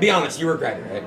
Be honest, you regret it, right?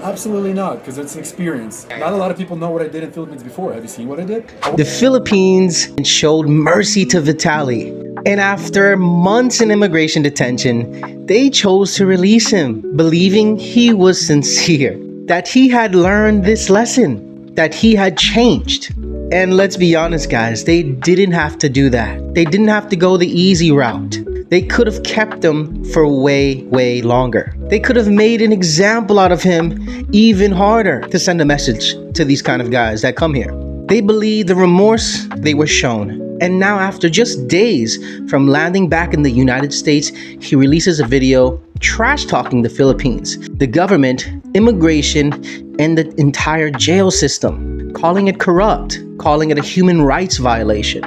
Absolutely not, because it's an experience. Not a lot of people know what I did in Philippines before. Have you seen what I did? The Philippines showed mercy to Vitaly, and after months in immigration detention, they chose to release him, believing he was sincere, that he had learned this lesson, that he had changed. And let's be honest, guys, they didn't have to do that. They didn't have to go the easy route. They could have kept him for way longer. They could have made an example out of him even harder to send a message to these kind of guys that come here. They believed the remorse they were shown. And now after just days from landing back in the United States, he releases a video trash talking the Philippines, the government, immigration, and the entire jail system, calling it corrupt, calling it a human rights violation,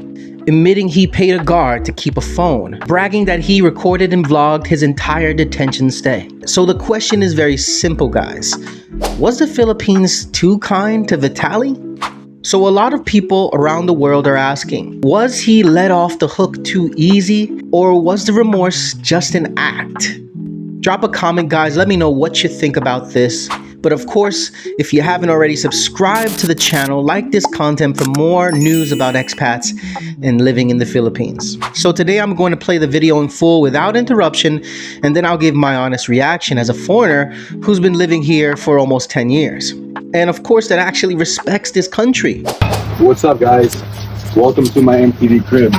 admitting he paid a guard to keep a phone, bragging that he recorded and vlogged his entire detention stay. So the question is very simple, guys. Was the Philippines too kind to Vitaly? So a lot of people around the world are asking, was he let off the hook too easy, or was the remorse just an act? Drop a comment, guys. Let me know what you think about this. But of course, if you haven't already, subscribe to the channel, like this content for more news about expats and living in the Philippines. So today I'm going to play the video in full without interruption, and then I'll give my honest reaction as a foreigner who's been living here for almost 10 years. And of course, that actually respects this country. What's up, guys? Welcome to my MTV crib.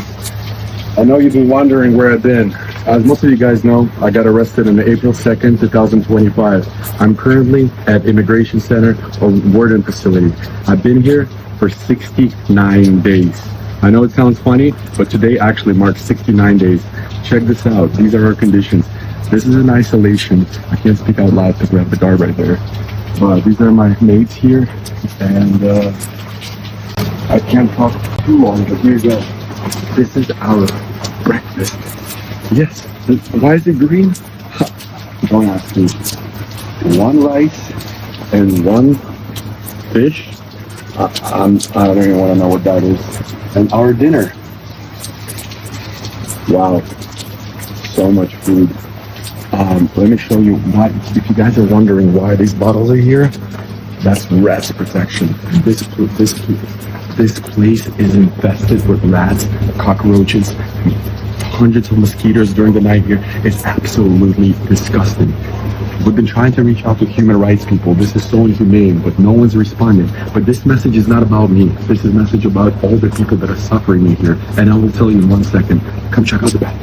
I know you've been wondering where I've been. As most of you guys know, I got arrested on April 2nd, 2025. I'm currently at Immigration Center or Warden Facility. I've been here for 69 days. I know it sounds funny, but today actually marks 69 days. Check this out. These are our conditions. This is an isolation. I can't speak out loud to grab the guard right there. These are my mates here, and I can't talk too long, but here you go. This is our breakfast. Yes. Why is it green? Don't ask me. One rice and one fish. I don't even want to know what that is. And our dinner. Wow. So much food. Let me show you why. If you guys are wondering why these bottles are here, that's rat protection. This place is infested with rats, cockroaches, hundreds of mosquitoes during the night here. It's absolutely disgusting. We've been trying to reach out to human rights people. This is so inhumane, but no one's responding. But this message is not about me. This is a message about all the people that are suffering in here. And I will tell you in 1 second. Come check out the back.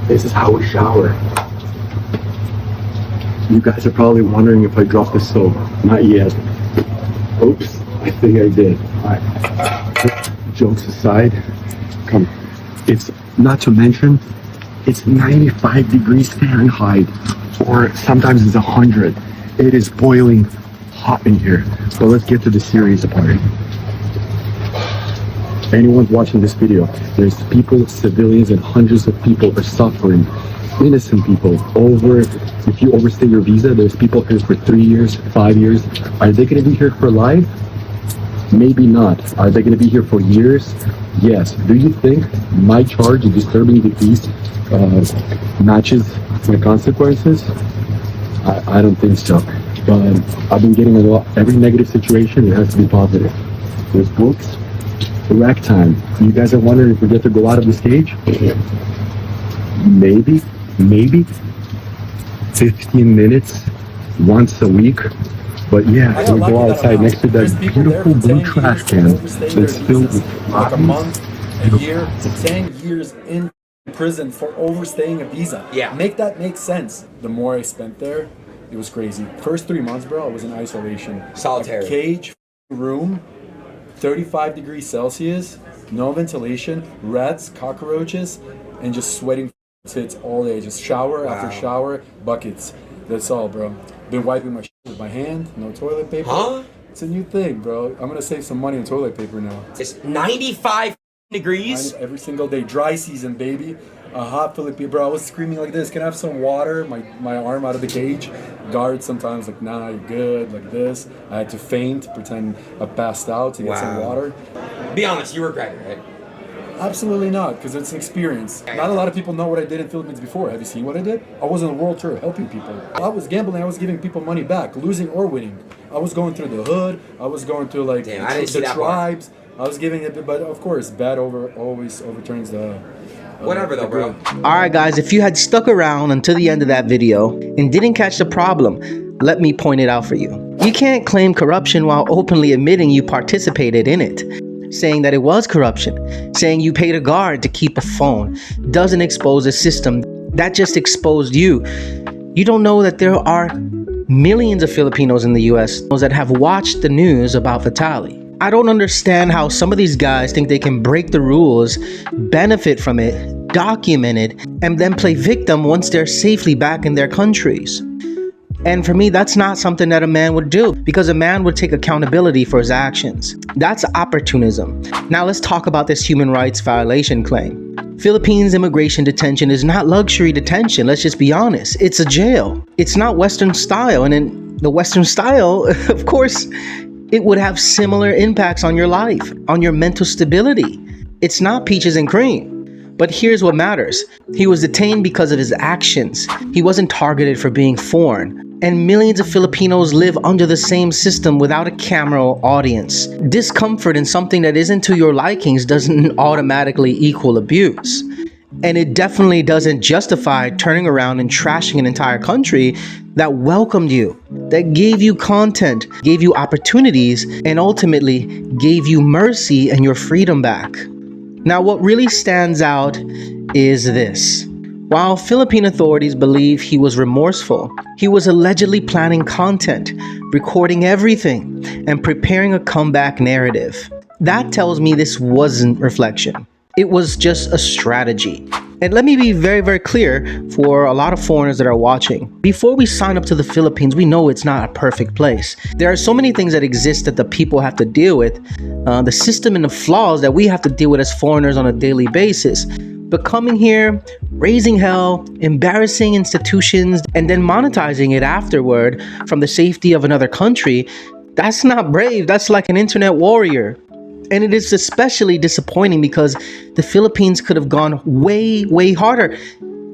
This is how we shower. You guys are probably wondering if I dropped the soap. Not yet. Oops, I think I did. Alright. Jokes aside, come. It's not to mention, it's 95 degrees Fahrenheit, or sometimes it's 100. It is boiling hot in here. So let's get to the serious part. Anyone's watching this video, there's people, civilians, and hundreds of people are suffering. Innocent people. If you overstay your visa, there's people here for 3 years, 5 years. Are they going to be here for life? Maybe not. Are they going to be here for years? Yes. Do you think my charge of disturbing the peace matches my consequences? I don't think so. But I've been getting a lot. Every negative situation, it has to be positive. There's books. Rack time. You guys are wondering if we get to go out of this cage? Maybe 15 minutes once a week. But yeah, we go outside next to that beautiful blue trash can that's filled with like a month, a year to 10 years in prison for overstaying a visa. Yeah. Make that make sense. The more I spent there, it was crazy. First 3 months, bro, I was in isolation. Solitary. A cage room, 35 degrees Celsius, no ventilation, rats, cockroaches, and just sweating tits all day. Just shower after shower, buckets. That's all, bro. Been wiping my shit with my hand, no toilet paper. Huh? It's a new thing, bro. I'm gonna save some money on toilet paper now. It's 95 degrees. Every single day. Dry season, baby. A hot Philippine, bro. I was screaming like this. Can I have some water? My arm out of the cage. Guards sometimes like, nah, you're good, like this. I had to faint, pretend I passed out to get some water. Be honest, you regret it, right? Absolutely not, because it's an experience. Not a lot of people know what I did in Philippines before. Have you seen what I did? I was on a world tour helping people. I was gambling, I was giving people money back, losing or winning. I was going through the hood, I was going through like Damn, I didn't see the that part. tribes. I was giving it, but of course, bad always overturns the... Whatever though, bro. Alright guys, if you had stuck around until the end of that video and didn't catch the problem, let me point it out for you. You can't claim corruption while openly admitting you participated in it. Saying that it was corruption, saying you paid a guard to keep a phone, doesn't expose a system. That just exposed you. You don't know that there are millions of Filipinos in the US that have watched the news about Vitaly. I don't understand how some of these guys think they can break the rules, benefit from it, document it, and then play victim once they're safely back in their countries. And for me, that's not something that a man would do, because a man would take accountability for his actions. That's opportunism. Now let's talk about this human rights violation claim. Philippines immigration detention is not luxury detention, let's just be honest. It's a jail. It's not Western style, and in the Western style, of course, it would have similar impacts on your life, on your mental stability. It's not peaches and cream. But here's what matters. He was detained because of his actions. He wasn't targeted for being foreign. And millions of Filipinos live under the same system without a camera or audience. Discomfort in something that isn't to your likings doesn't automatically equal abuse. And it definitely doesn't justify turning around and trashing an entire country that welcomed you, that gave you content, gave you opportunities, and ultimately gave you mercy and your freedom back. Now, what really stands out is this. While Philippine authorities believe he was remorseful, he was allegedly planning content, recording everything, and preparing a comeback narrative. That tells me this wasn't reflection. It was just a strategy. And let me be very, very clear for a lot of foreigners that are watching. Before we sign up to the Philippines, we know it's not a perfect place. There are so many things that exist that the people have to deal with, the system and the flaws that we have to deal with as foreigners on a daily basis. But coming here, raising hell, embarrassing institutions, and then monetizing it afterward from the safety of another country, that's not brave. That's like an internet warrior. And it is especially disappointing because the Philippines could have gone way, way harder.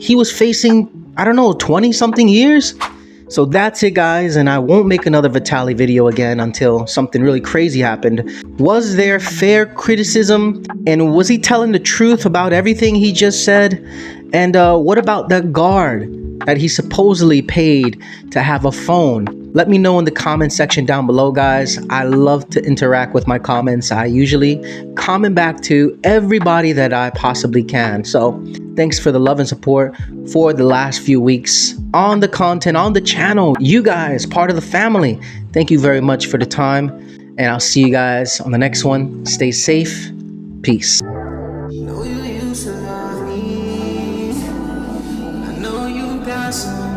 He was facing, 20-something years. So that's it, guys, and I won't make another Vitaly video again until something really crazy happened. Was there fair criticism? And was he telling the truth about everything he just said? And what about that guard that he supposedly paid to have a phone? Let me know in the comment section down below, guys. I love to interact with my comments. I usually comment back to everybody that I possibly can. So thanks for the love and support for the last few weeks on the content, on the channel. You guys, part of the family. Thank you very much for the time. And I'll see you guys on the next one. Stay safe. Peace. Know you used to love me. I know you got some